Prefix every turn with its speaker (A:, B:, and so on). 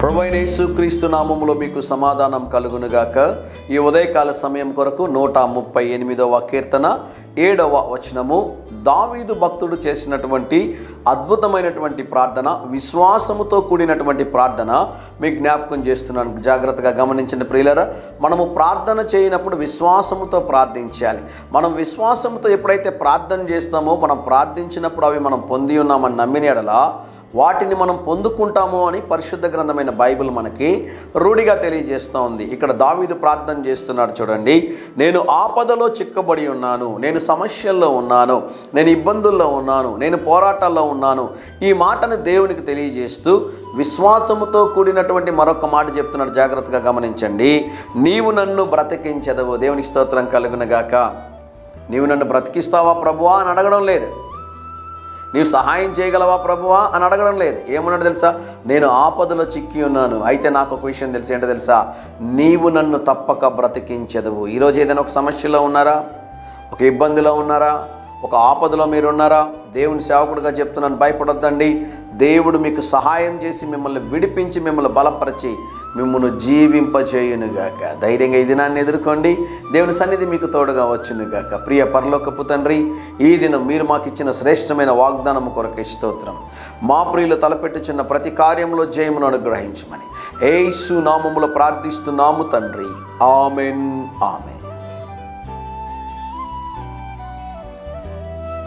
A: ప్రభువైన యేసుక్రీస్తు నామములో మీకు సమాధానం కలుగునుగాక. ఈ ఉదయకాల సమయం కొరకు 138వ కీర్తన 7వ వచనము, దావీదు భక్తుడు చేసినటువంటి అద్భుతమైనటువంటి ప్రార్థన, విశ్వాసముతో కూడినటువంటి ప్రార్థన మీకు జ్ఞాపకం చేస్తున్నాను. జాగ్రత్తగా గమనించిన ప్రియులారా, మనము ప్రార్థన చేయనప్పుడు విశ్వాసముతో ప్రార్థించాలి. మనం విశ్వాసంతో ఎప్పుడైతే ప్రార్థన చేస్తామో, మనం ప్రార్థించినప్పుడు అవి మనం పొంది ఉన్నామని నమ్మిన యెడల వాటిని మనం పొందుకుంటాము అని పరిశుద్ధ గ్రంథమైన బైబిల్ మనకి రూఢిగా తెలియజేస్తూ ఉంది. ఇక్కడ దావీదు ప్రార్థన చేస్తున్నాడు చూడండి. నేను ఆపదలో చిక్కబడి ఉన్నాను, నేను సమస్యల్లో ఉన్నాను, నేను ఇబ్బందుల్లో ఉన్నాను, నేను పోరాటాల్లో ఉన్నాను. ఈ మాటను దేవునికి తెలియజేస్తూ విశ్వాసముతో కూడినటువంటి మరొక మాట చెప్తున్నాడు. జాగ్రత్తగా గమనించండి. నీవు నన్ను బ్రతికించెదవు. దేవునికి స్తోత్రం కలుగునుగాక. నీవు నన్ను బ్రతికిస్తావా ప్రభువా అని అడగడం లేదు. నీవు సహాయం చేయగలవా ప్రభువా అని అడగడం లేదు. ఏమన్నాడు తెలుసా? నేను ఆపదలో చిక్కి ఉన్నాను. అయితే నాకు ఒక విషయం తెలుసు. ఏంటో తెలుసా? నీవు నన్ను తప్పక బ్రతికించెదవు. ఈరోజు ఏదైనా ఒక సమస్యలో ఉన్నారా? ఒక ఇబ్బందిలో ఉన్నారా? ఒక ఆపదలో మీరు ఉన్నారా? దేవుని సేవకుడిగా చెప్తున్నాను, భయపడొద్దండి. దేవుడు మీకు సహాయం చేసి మిమ్మల్ని విడిపించి మిమ్మల్ని బలపరిచి మిమ్మల్ని జీవింపచేయునుగాక. ధైర్యంగా ఈ దినాన్ని ఎదుర్కోండి. దేవుని సన్నిధి మీకు తోడుగా వచ్చునుగాక. ప్రియ పరలోకపు తండ్రి, ఈ దినం మీరు మాకు ఇచ్చిన శ్రేష్టమైన వాగ్దానము కొరకే స్తోత్రం. మా ప్రియులు తలపెట్టుచున్న ప్రతి కార్యంలో జయమును అనుగ్రహించమని యేసు నామములో ప్రార్థిస్తున్నాము తండ్రి. Amen, amen.